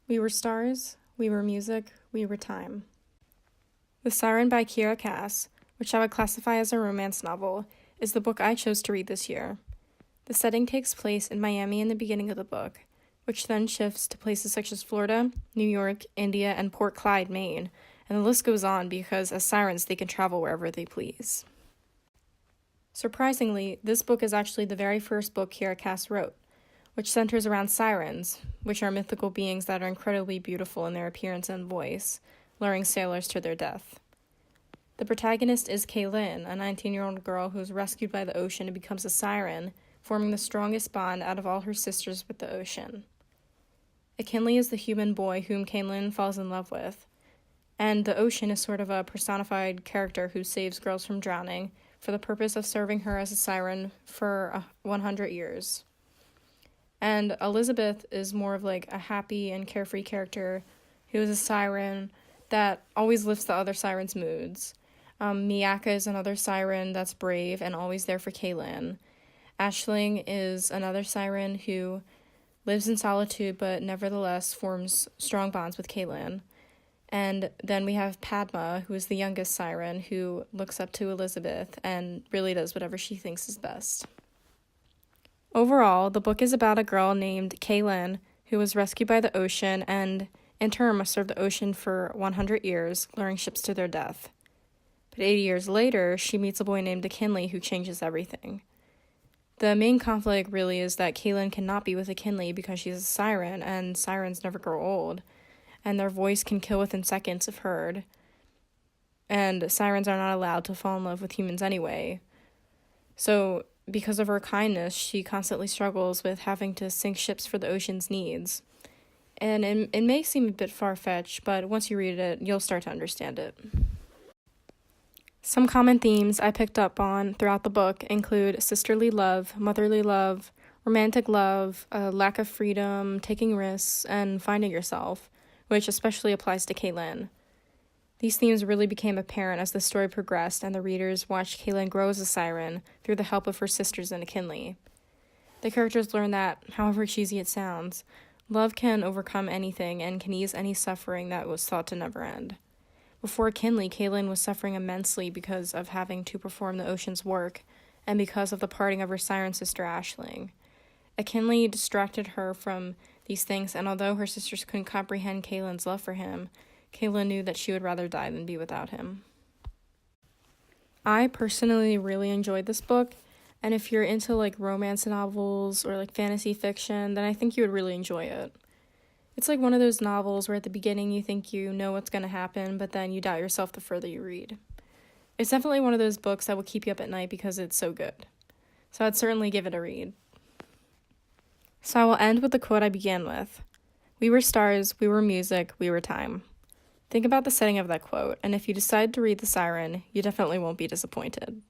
We were stars, we were music, we were time. The Siren by Kiera, which I would classify as a romance novel, is the book I chose to read this year. The setting takes place in Miami in the beginning of the book, which then shifts to places such as Florida, New York, India, and Port Clyde, Maine, and the list goes on because as sirens they can travel wherever they please. Surprisingly, this book is actually the very first book Kiera wrote, which centers around sirens, which are mythical beings that are incredibly beautiful in their appearance and voice, luring sailors to their death. The protagonist is Kaylin, a 19-year-old girl who is rescued by the ocean and becomes a siren, forming the strongest bond out of all her sisters with the ocean. Kinley is the human boy whom Kaylin falls in love with, and the ocean is sort of a personified character who saves girls from drowning for the purpose of serving her as a siren for 100 years. And Elizabeth is more of like a happy and carefree character who is a siren that always lifts the other sirens' moods. Miyaka is another siren that's brave and always there for Kaylin. Aisling is another siren who lives in solitude but nevertheless forms strong bonds with Kaylin. And then we have Padma, who is the youngest siren, who looks up to Elizabeth and really does whatever she thinks is best. Overall, the book is about a girl named Kaylin who was rescued by the ocean and, in turn, must serve the ocean for 100 years, luring ships to their death. But 80 years later, she meets a boy named Kinley who changes everything. The main conflict really is that Kaylin cannot be with Kinley because she's a siren, and sirens never grow old, and their voice can kill within seconds if heard. And sirens are not allowed to fall in love with humans anyway. So, because of her kindness, she constantly struggles with having to sink ships for the ocean's needs. And it may seem a bit far-fetched, but once you read it, you'll start to understand it. Some common themes I picked up on throughout the book include sisterly love, motherly love, romantic love, lack of freedom, taking risks, and finding yourself, which especially applies to Kaylin. These themes really became apparent as the story progressed and the readers watched Kaylin grow as a siren through the help of her sisters and Kinley. The characters learn that, however cheesy it sounds, love can overcome anything and can ease any suffering that was thought to never end. Before Kinley, Kaylin was suffering immensely because of having to perform the ocean's work and because of the parting of her siren sister Aisling. Kinley distracted her from these things, and although her sisters couldn't comprehend Kaylin's love for him, Kaylin knew that she would rather die than be without him. I personally really enjoyed this book, and if you're into like romance novels or like fantasy fiction, then I think you would really enjoy it. It's like one of those novels where at the beginning you think you know what's going to happen, but then you doubt yourself the further you read. It's definitely one of those books that will keep you up at night because it's so good. So I'd certainly give it a read. So I will end with the quote I began with. We were stars, we were music, we were time. Think about the setting of that quote, and if you decide to read The Siren, you definitely won't be disappointed.